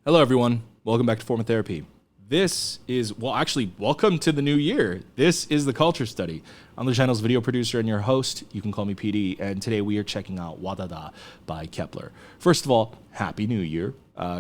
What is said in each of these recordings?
Hello, everyone. Welcome back to Form of Therapy. This is, well, actually, welcome to the new year. This is the Culture Study. I'm the channel's video producer and your host. You can call me PD. And today we are checking out Wadada by Kep1er. First of all, Happy New Year.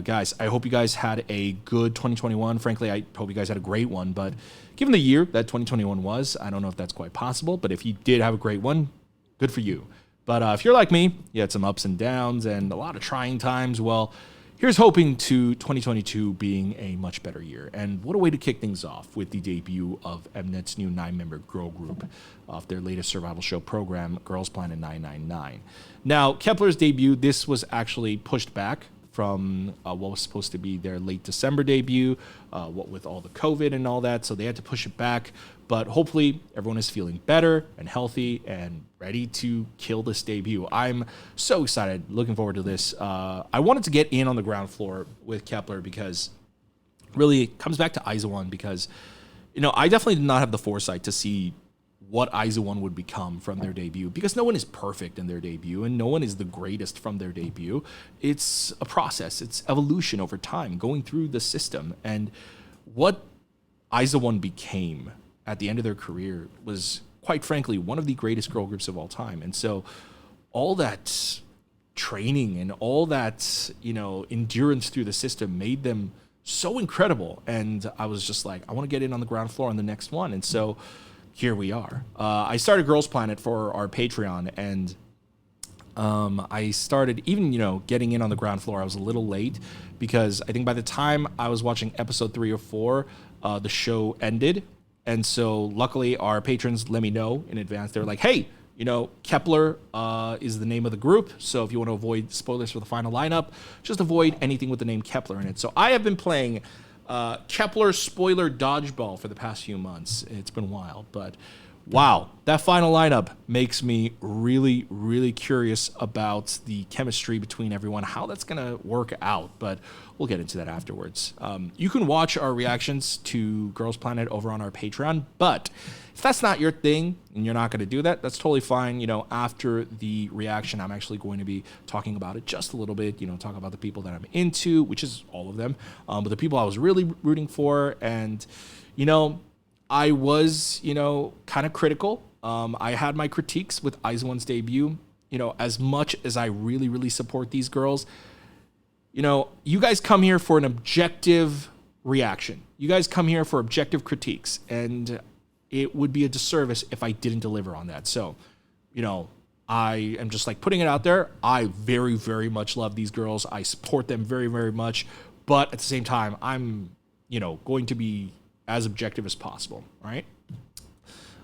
Guys, I hope you guys had a good 2021. Frankly, I hope you guys had a great one. But given the year that 2021 was, I don't know if that's quite possible. But if you did have a great one, good for you. But if you're like me, you had some ups and downs and a lot of trying times, well, here's hoping to 2022 being a much better year. And what a way to kick things off with the debut of Mnet's new 9-member girl group off their latest survival show program, Girls Planet 999. Now, Kep1er's debut, this was actually pushed back from what was supposed to be their late December debut, what with all the COVID and all that, so they had to push it back. But hopefully everyone is feeling better and healthy and ready to kill this debut. I'm so excited, looking forward to this. I wanted to get in on the ground floor with Kep1er because really it comes back to IZ*ONE because, you know, I definitely did not have the foresight to see what IZ*ONE would become from their debut, because no one is perfect in their debut and no one is the greatest from their debut. It's a process. It's evolution over time, going through the system. And what IZ*ONE became at the end of their career was, quite frankly, one of the greatest girl groups of all time. And so all that training and all that, you know, endurance through the system made them so incredible. And I was just like, I want to get in on the ground floor on the next one. And so here we are. I started Girls Planet for our Patreon, and I started even, you know, getting in on the ground floor. I was a little late because I think by the time I was watching episode 3 or 4, the show ended. And so luckily our patrons let me know in advance. They were like, hey, you know, Kep1er is the name of the group. So if you want to avoid spoilers for the final lineup, just avoid anything with the name Kep1er in it. So I have been playing Kep1er spoiler dodgeball for the past few months. It's been wild, but wow, that final lineup makes me really, really curious about the chemistry between everyone, how that's going to work out, but we'll get into that afterwards. You can watch our reactions to Girls Planet over on our Patreon, but if that's not your thing and you're not going to do that, that's totally fine. You know, after the reaction, I'm actually going to be talking about it just a little bit, you know, talk about the people that I'm into, which is all of them, but the people I was really rooting for. And, you know, I was, you know, kind of critical. I had my critiques with IZ*ONE's debut. You know, as much as I really, really support these girls, you know, you guys come here for an objective reaction. You guys come here for objective critiques, and it would be a disservice if I didn't deliver on that. So, you know, I am just like putting it out there. I very, very much love these girls. I support them very, very much. But at the same time, I'm, you know, going to be as objective as possible, right?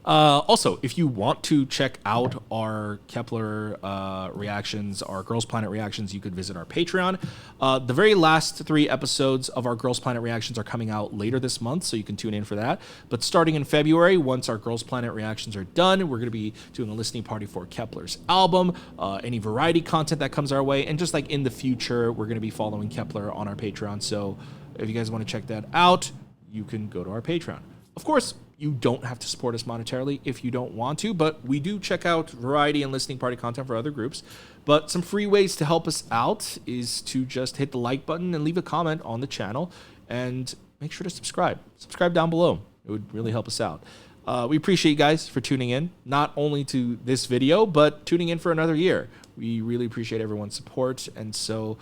Also, if you want to check out our Kep1er reactions, our Girls Planet reactions, you could visit our Patreon. The very last 3 episodes of our Girls Planet reactions are coming out later this month, so you can tune in for that. But starting in February, once our Girls Planet reactions are done, we're going to be doing a listening party for Kep1er's album, any variety content that comes our way, and just like in the future, we're going to be following Kep1er on our Patreon. So if you guys want to check that out, you can go to our Patreon. Of course, you don't have to support us monetarily if you don't want to, but we do check out variety and listening party content for other groups. But some free ways to help us out is to just hit the like button and leave a comment on the channel, and make sure to subscribe. Subscribe down below. It would really help us out. We appreciate you guys for tuning in, not only to this video, but tuning in for another year. We really appreciate everyone's support. And so,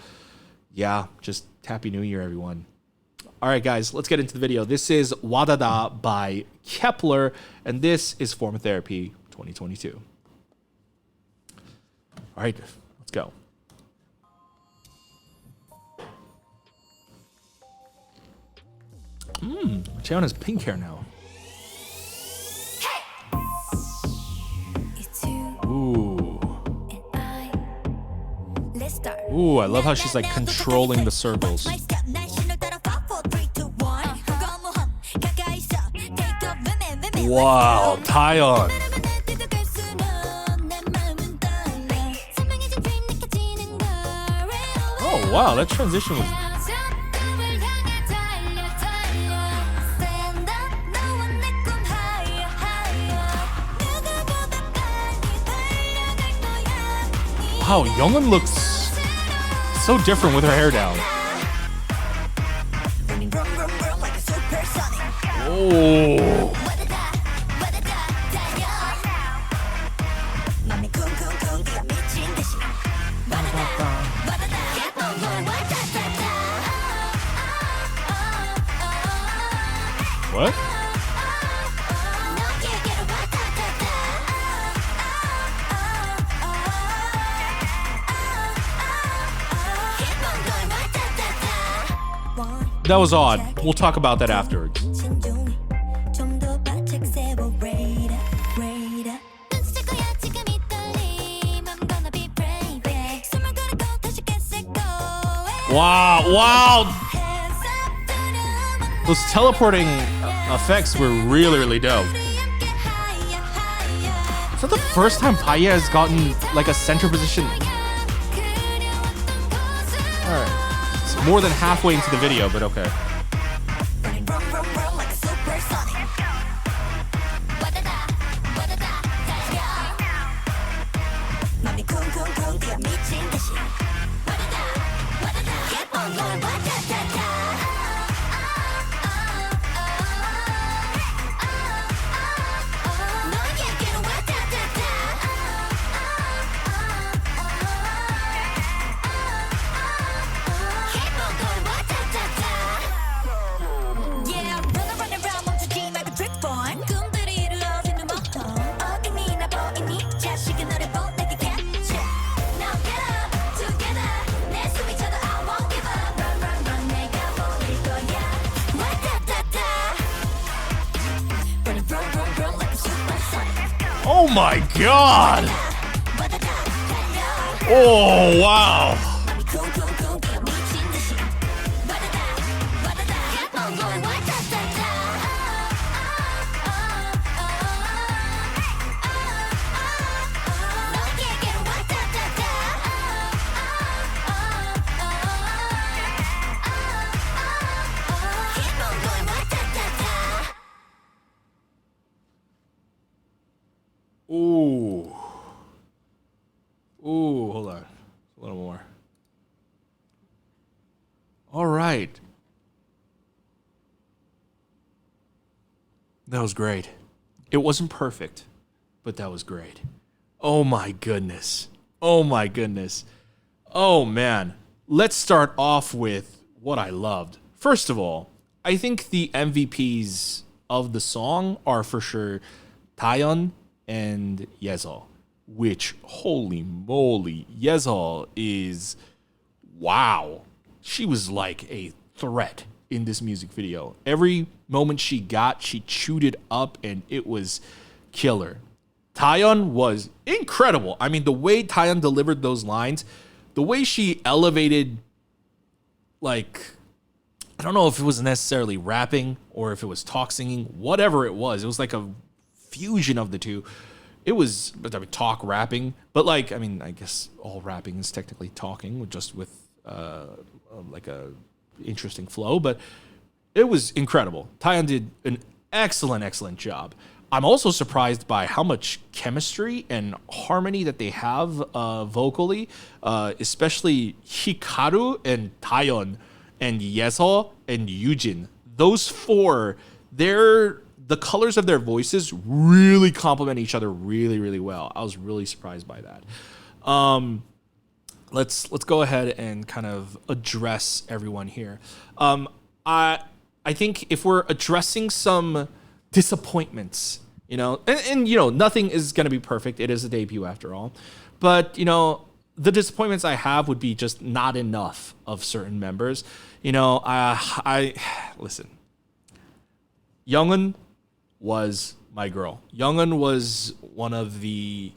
yeah, just Happy New Year, everyone. All right, guys, let's get into the video. This is Wadada by Kep1er, and this is Form of Therapy 2022. All right, let's go. Cheon has pink hair now. Ooh. Ooh, I love how she's like controlling the circles. Wow, Taeyeon. Oh wow, that transition was. Wow, Youngwon looks so different with her hair down. Oh. What? That was odd. We'll talk about that afterwards. Wow. Those teleporting effects were really dope. Is that the first time Paye has gotten like a center position? Alright. It's more than halfway into the video, but okay. Oh my god! Oh wow! Ooh. Ooh, hold on. A little more. All right. That was great. It wasn't perfect, but that was great. Oh my goodness. Oh my goodness. Oh man. Let's start off with what I loved. First of all, I think the MVPs of the song are for sure Taeyeon and Yeseo, which, holy moly, Yeseo is, wow. She was like a threat in this music video. Every moment she got, she chewed it up, and it was killer. Taeyeon was incredible. I mean, the way Taeyeon delivered those lines, the way she elevated, like, I don't know if it was necessarily rapping or if it was talk singing, whatever it was like a fusion of the two. It was, I mean, talk rapping, but like, I mean, I guess all rapping is technically talking, just with like a interesting flow, but it was incredible. Taeyeon did an excellent job. I'm also surprised by how much chemistry and harmony that they have vocally, especially Hikaru and Taeyeon and Yeseo and Yujin. Those four, the colors of their voices really complement each other really well. I was really surprised by that. Let's go ahead and kind of address everyone here. I think if we're addressing some disappointments, and nothing is going to be perfect. It is a debut after all. But, the disappointments I have would be just not enough of certain members. I listen. Youngeun was my girl. Youngeun was one of the,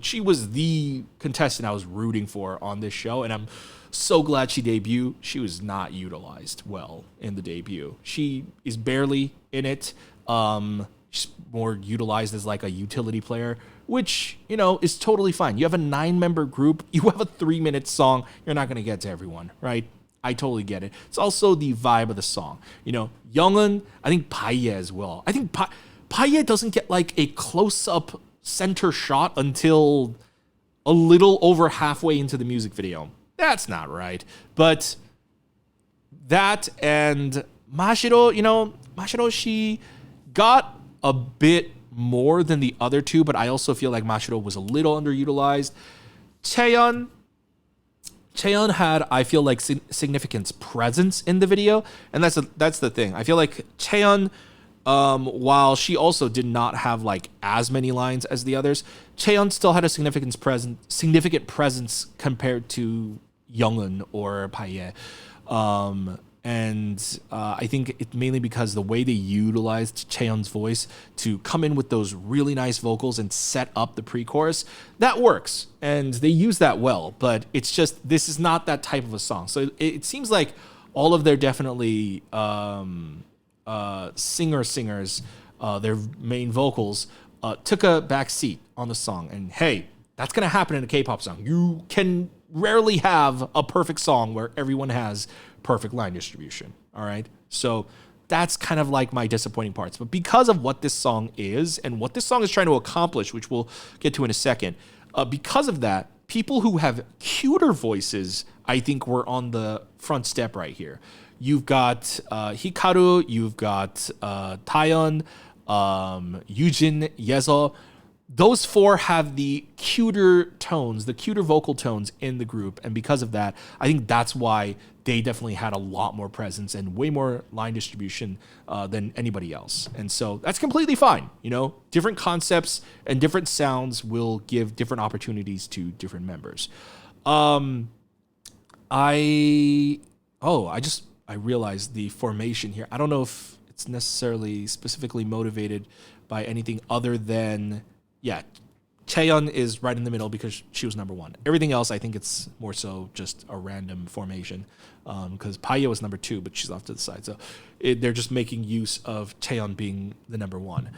she was the contestant I was rooting for on this show, and I'm so glad she debuted. She was not utilized well in the debut. She is barely in it. She's more utilized as like a utility player, which, is totally fine. You have a 9-member group. You have a 3-minute song. You're not going to get to everyone, right? I totally get it. It's also the vibe of the song. Youngeun, I think Paye as well. I think Paye doesn't get like a close-up center shot until a little over halfway into the music video. That's not right. But that and Mashiro, Mashiro, she got a bit more than the other two, but I also feel like Mashiro was a little underutilized. Chaeyeon had, I feel like, significant presence in the video, and that's the thing. I feel like Chaeyeon, while she also did not have like as many lines as the others, Chaeyeon still had a significant presence compared to Youngeun or Paye. And I think it's mainly because the way they utilized Chaeyeon's voice to come in with those really nice vocals and set up the pre-chorus, that works. And they use that well, but it's just, this is not that type of a song. So it seems like all of their definitely singers, their main vocals, took a back seat on the song. And hey, that's going to happen in a K-pop song. You can rarely have a perfect song where everyone has perfect line distribution. All right. So that's kind of like my disappointing parts. But because of what this song is and what this song is trying to accomplish, which we'll get to in a second, because of that, people who have cuter voices, I think, were on the front step right here. You've got Hikaru, you've got Taeyeon, Yujin, Yezo. Those four have the cuter tones, the cuter vocal tones in the group. And because of that, I think that's why they definitely had a lot more presence and way more line distribution than anybody else. And so that's completely fine. You know, different concepts and different sounds will give different opportunities to different members. I realized the formation here. I don't know if it's necessarily specifically motivated by anything other than, yeah, Chaeyeon is right in the middle because she was number one. Everything else, I think it's more so just a random formation because Paye was number two, but she's off to the side. So they're just making use of Chaeyeon being the number one.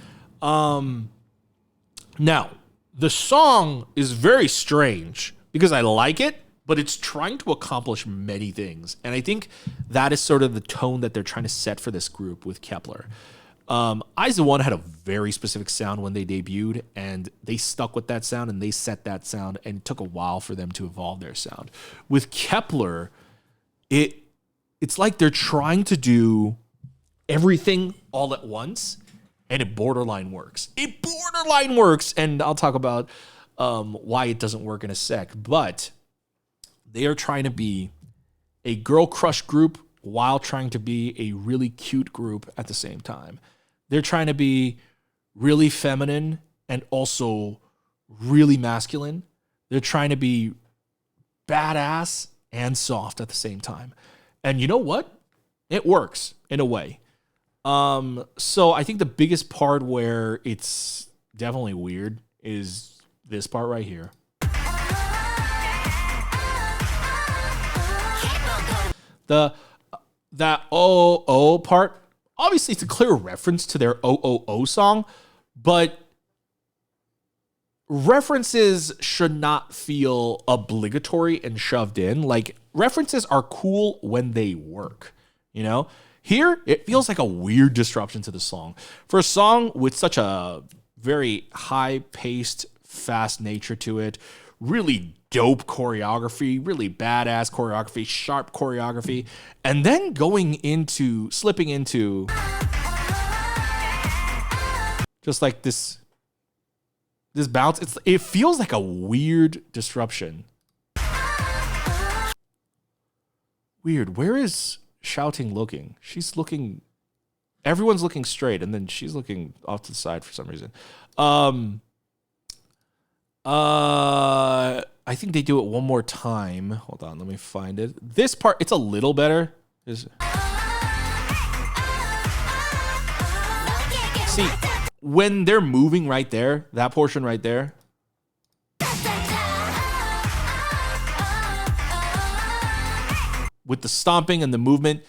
Now, the song is very strange because I like it, but it's trying to accomplish many things. And I think that is sort of the tone that they're trying to set for this group with Kep1er. IZ*ONE had a very specific sound when they debuted, and they stuck with that sound and they set that sound, and it took a while for them to evolve their sound. With Kep1er, it's like they're trying to do everything all at once, and it borderline works. And I'll talk about why it doesn't work in a sec. But they are trying to be a girl crush group while trying to be a really cute group at the same time. They're trying to be really feminine and also really masculine. They're trying to be badass and soft at the same time. And you know what? It works in a way. So I think the biggest part where it's definitely weird is this part right here. That oh part, obviously it's a clear reference to their oh song, but references should not feel obligatory and shoved in. Like, references are cool when they work, you know? Here, it feels like a weird disruption to the song. For a song with such a very high-paced, fast nature to it, really dope choreography, really badass choreography, sharp choreography, and then slipping into just like this bounce. It feels like a weird disruption. Weird. Where is Shouting looking? Everyone's looking straight, and then she's looking off to the side for some reason. I think they do it one more time. Hold on, let me find it. This part, it's a little better. See, when they're moving right there, that portion right there, with the stomping and the movement,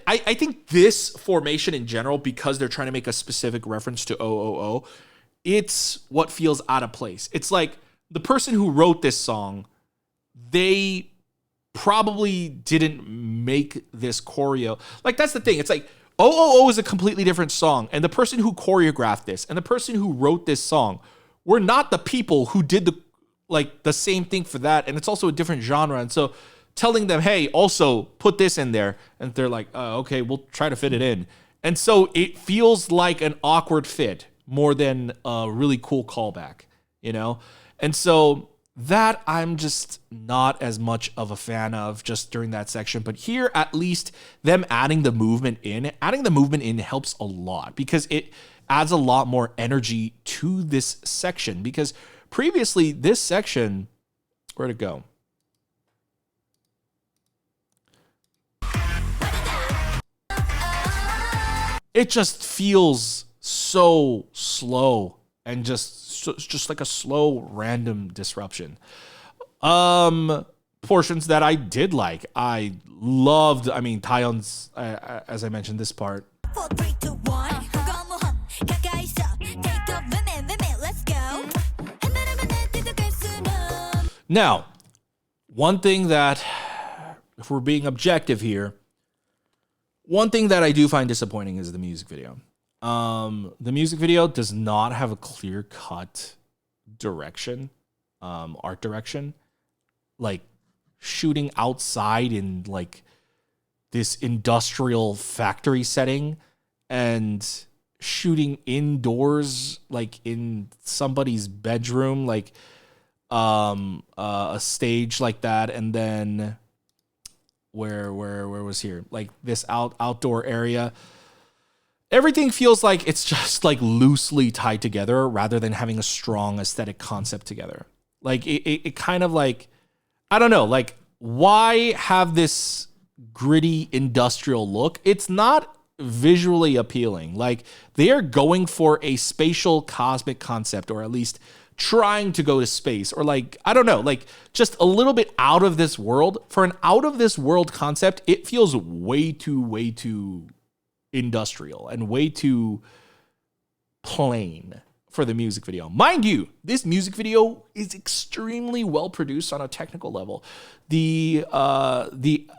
I think this formation in general, because they're trying to make a specific reference to OOO, it's what feels out of place. It's like the person who wrote this song, they probably didn't make this choreo. Like, that's the thing. It's like OOO is a completely different song, and the person who choreographed this and the person who wrote this song were not the people who did the same thing for that, and it's also a different genre. And so telling them, hey, also put this in there, and they're like, okay, we'll try to fit it in. And so it feels like an awkward fit more than a really cool callback, you know? And so that I'm just not as much of a fan of just during that section. But here, at least them adding the movement in helps a lot because it adds a lot more energy to this section. Because previously, this section, where'd it go? It just feels so slow and just like a slow random disruption. Portions that I did like. I loved, I mean, Taeyeon's, as I mentioned, this part. 4, 3, 2, 1. 가까이 있어. Take off, let's go. Now, one thing that, if we're being objective here, one thing that I do find disappointing is the music video. The music video does not have a clear-cut direction, art direction. Like shooting outside in like this industrial factory setting and shooting indoors, like in somebody's bedroom, like a stage like that, and then where was here, like this outdoor area. Everything feels like it's just like loosely tied together rather than having a strong aesthetic concept together. Like it kind of like, I don't know, like why have this gritty industrial look? It's not visually appealing. Like they are going for a spatial cosmic concept, or at least trying to go to space, or like, I don't know, like just a little bit out of this world. For an out of this world concept, it feels way too industrial and way too plain for the music video. Mind you, this music video is extremely well produced on a technical level. The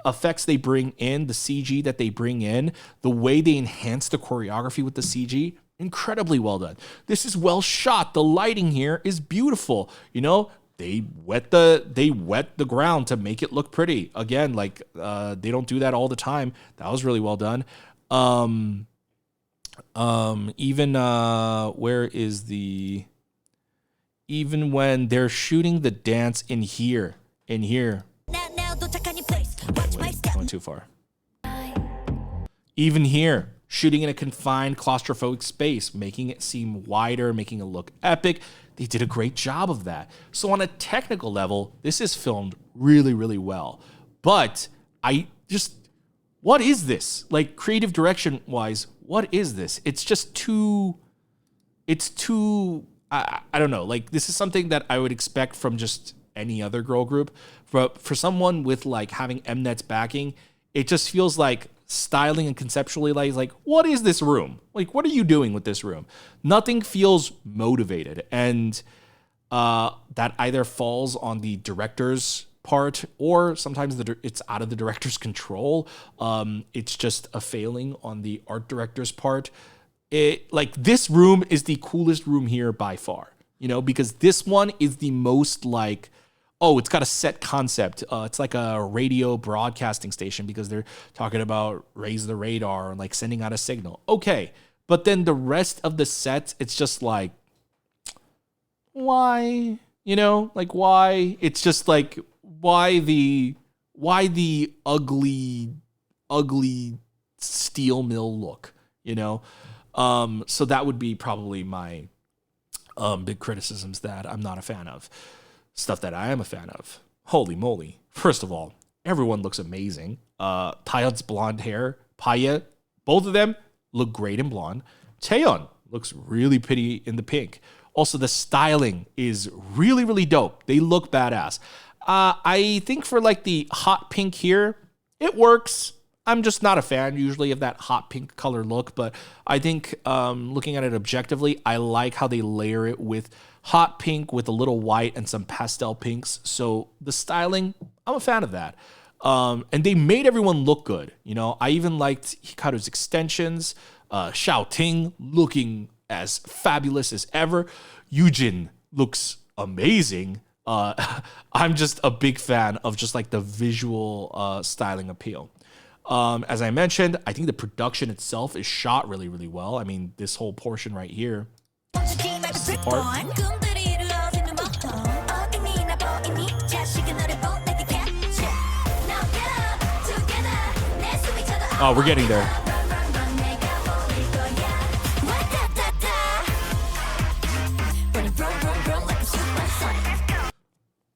effects they bring in, the CG that they bring in, the way they enhance the choreography with the CG, incredibly well done. This is well shot. The lighting here is beautiful. You know, they wet the ground to make it look pretty. Again, like they don't do that all the time. That was really well done. Even when they're shooting the dance in here. Now 도착한 이 place. Watch my step. Going too far. Even here, shooting in a confined claustrophobic space, making it seem wider, making it look epic. They did a great job of that. So on a technical level, this is filmed really, really well. But what is this? Like creative direction wise, what is this? It's just too, I don't know. Like this is something that I would expect from just any other girl group. But for someone with like having Mnet's backing, it just feels like styling and conceptually like, what is this room? Like, what are you doing with this room? Nothing feels motivated. And that either falls on the director's part, or sometimes it's out of the director's control. It's just a failing on the art director's part. Like this room is the coolest room here by far, you know, because this one is the most like, oh, it's got a set concept. It's like a radio broadcasting station because they're talking about raise the radar and like sending out a signal. Okay. But then the rest of the set, it's just like, why? You know, like why? It's just like, why the ugly steel mill look, you know? So that would be probably my big criticisms that I'm not a fan of. Stuff that I am a fan of. Holy moly. First of all, everyone looks amazing. Taeyeon's blonde hair, Paye, both of them look great in blonde. Taeyeon looks really pretty in the pink. Also, the styling is really, really dope. They look badass. I think for like the hot pink here, it works. I'm just not a fan usually of that hot pink color look, but I think looking at it objectively, I like how they layer it with hot pink with a little white and some pastel pinks. So the styling, I'm a fan of that. And they made everyone look good. You know, I even liked Hikaru's extensions, Xiao Ting looking as fabulous as ever. Yujin looks amazing. I'm just a big fan of just like the visual styling appeal. As I mentioned, I think the production itself is shot really, really well. I mean, this whole portion right here. Part. Oh, we're getting there.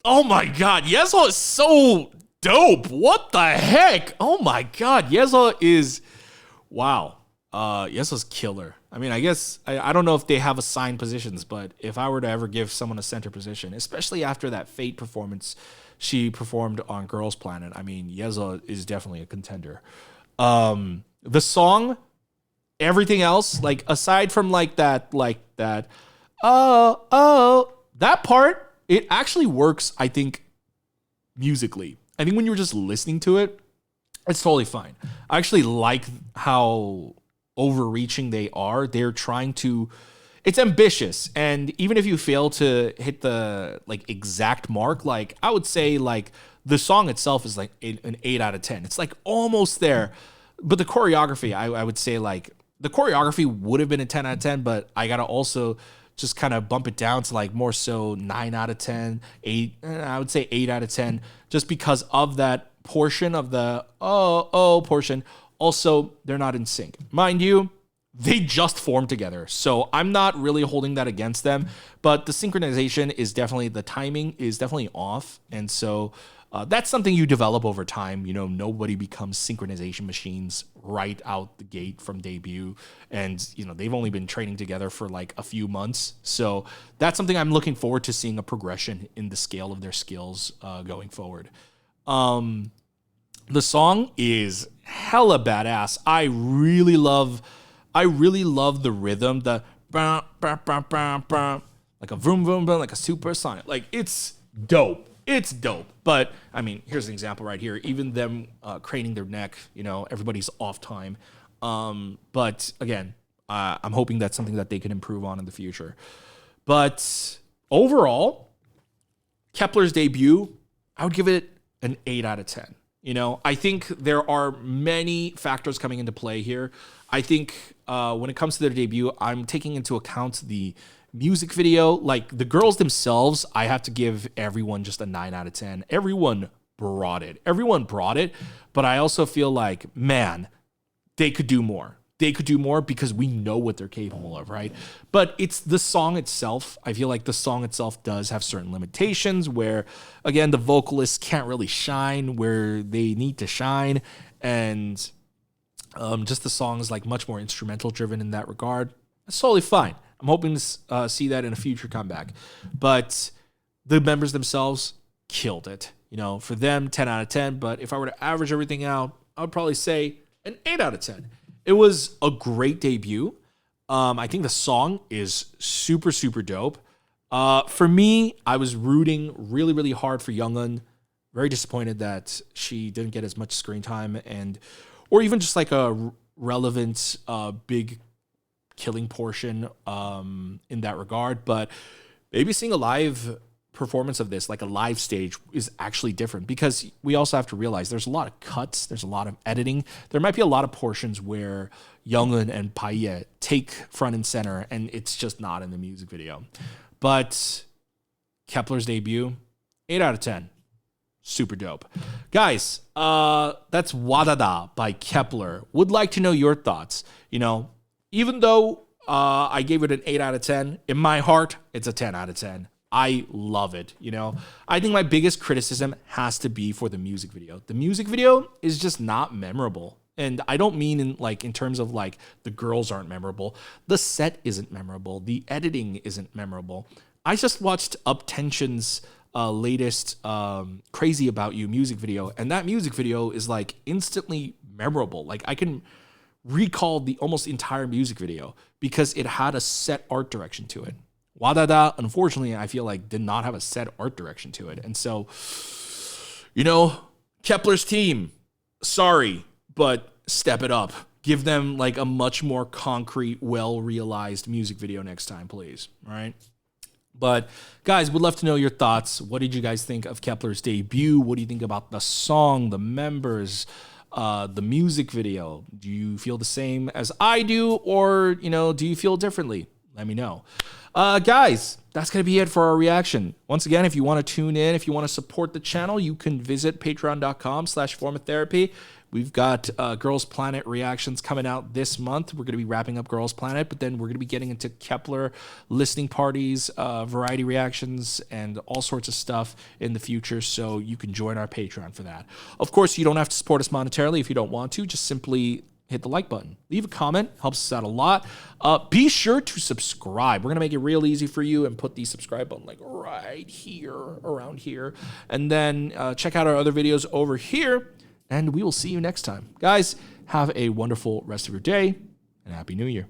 Oh my god, Yezo is so dope. What the heck? Oh my god, Yezo is wow. Yezo's killer. I mean, I guess I don't know if they have assigned positions, but if I were to ever give someone a center position, especially after that Fate performance she performed on Girls Planet, I mean, Yezo is definitely a contender. The song, everything else, like aside from that, that part, it actually works, I think, musically. I think when you're just listening to it, it's totally fine. I actually like how overreaching they are. They're trying to, it's ambitious. And even if you fail to hit the exact mark, I would say the song itself is an 8 out of 10. It's almost there. But the choreography, I would say the choreography would have been a 10 out of 10, but I got to also just kind of bump it down to more so 9 out of 10, 8, I would say 8 out of 10, just because of that portion of the portion. Also, they're not in sync. Mind you, they just formed together, so I'm not really holding that against them, but the synchronization is definitely, the timing is definitely off, and so that's something you develop over time. Nobody becomes synchronization machines right out the gate from debut. And, they've only been training together for a few months. So that's something I'm looking forward to seeing, a progression in the scale of their skills going forward. The song is hella badass. I really love the rhythm, the like a vroom vroom vroom, like a supersonic. It's dope. It's dope. But I mean, here's an example right here. Even them craning their neck, everybody's off time. But again, I'm hoping that's something that they can improve on in the future. But overall, Kep1er's debut, I would give it an 8 out of 10. I think there are many factors coming into play here. I think when it comes to their debut, I'm taking into account the music video. The girls themselves, I have to give everyone just a 9 out of 10. Everyone brought it. But I also feel man, they could do more. Because we know what they're capable of, right? But it's the song itself. I feel the song itself does have certain limitations where, again, the vocalists can't really shine where they need to shine. And just the song is much more instrumental driven in that regard. It's totally fine. I'm hoping to see that in a future comeback. But the members themselves killed it. For them, 10 out of 10. But if I were to average everything out, I would probably say an 8 out of 10. It was a great debut. I think the song is super, super dope. For me, I was rooting really, really hard for Youngeun. Very disappointed that she didn't get as much screen time or even just a relevant big killing portion in that regard. But maybe seeing a live performance of this, a live stage, is actually different, because we also have to realize there's a lot of cuts, there's a lot of editing. There might be a lot of portions where Youngeun and Paye take front and center, and it's just not in the music video. But Kep1er's debut, 8 out of 10. Super dope. Guys, that's Wadada by Kep1er. Would like to know your thoughts. Even though I gave it an 8 out of 10, in my heart, it's a 10 out of 10. I love it. I think my biggest criticism has to be for the music video. The music video is just not memorable. And I don't mean in terms of the girls aren't memorable. The set isn't memorable. The editing isn't memorable. I just watched Uptension's latest Crazy About You music video, and that music video is instantly memorable. I can recall the almost entire music video because it had a set art direction to it. Wadada, unfortunately, I feel did not have a set art direction to it. And so, Kep1er's team, sorry, but step it up. Give them a much more concrete, well-realized music video next time, please. All right? But guys, would love to know your thoughts. What did you guys think of Kep1er's debut? What do you think about the song, the members, the music video. Do you feel the same as I do, or do you feel differently? Let me know. Guys, that's going to be it for our reaction. Once again, if you want to tune in, if you want to support the channel, you can visit patreon.com/formatherapy. We've got Girls Planet reactions coming out this month. We're going to be wrapping up Girls Planet, but then we're going to be getting into Kep1er listening parties, variety reactions, and all sorts of stuff in the future. So you can join our Patreon for that. Of course, you don't have to support us monetarily if you don't want to. Just simply hit the like button. Leave a comment. Helps us out a lot. Be sure to subscribe. We're going to make it real easy for you and put the subscribe button like right here, around here. And then check out our other videos over here. And we will see you next time. Guys, have a wonderful rest of your day and Happy New Year.